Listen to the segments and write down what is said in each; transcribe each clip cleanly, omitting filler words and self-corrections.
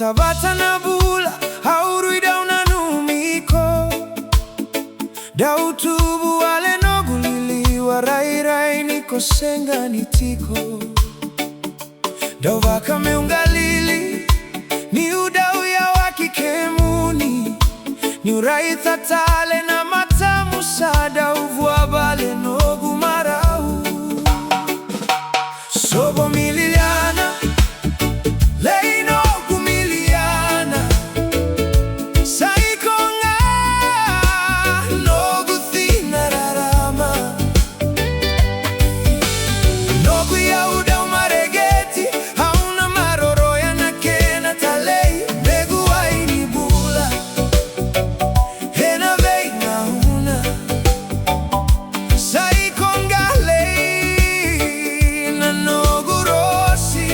tabata na bula haurui dau na numiko dau tubu wale nogulili warai rai niko senga nitiko dau vaka meungalili ni udau ya wakikemuni ni urai tatale na matamu sada uvua bale nogu marau sobo mililiana lei nogu miliana saikonga nogu thina rarama nogu Iyau dau Mareqeti hauna maroro ya na kena talei mbegu waini bula hena vei na una saikonga lei na nogu rosi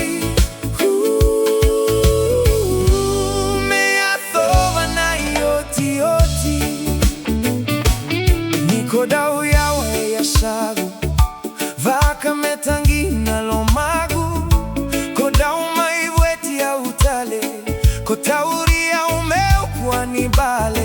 mea thova na ioti oti niko dau Iyau ya sagu vaka metangina lomagu kodau maivweti ya utale kotauria umeu kwa nibale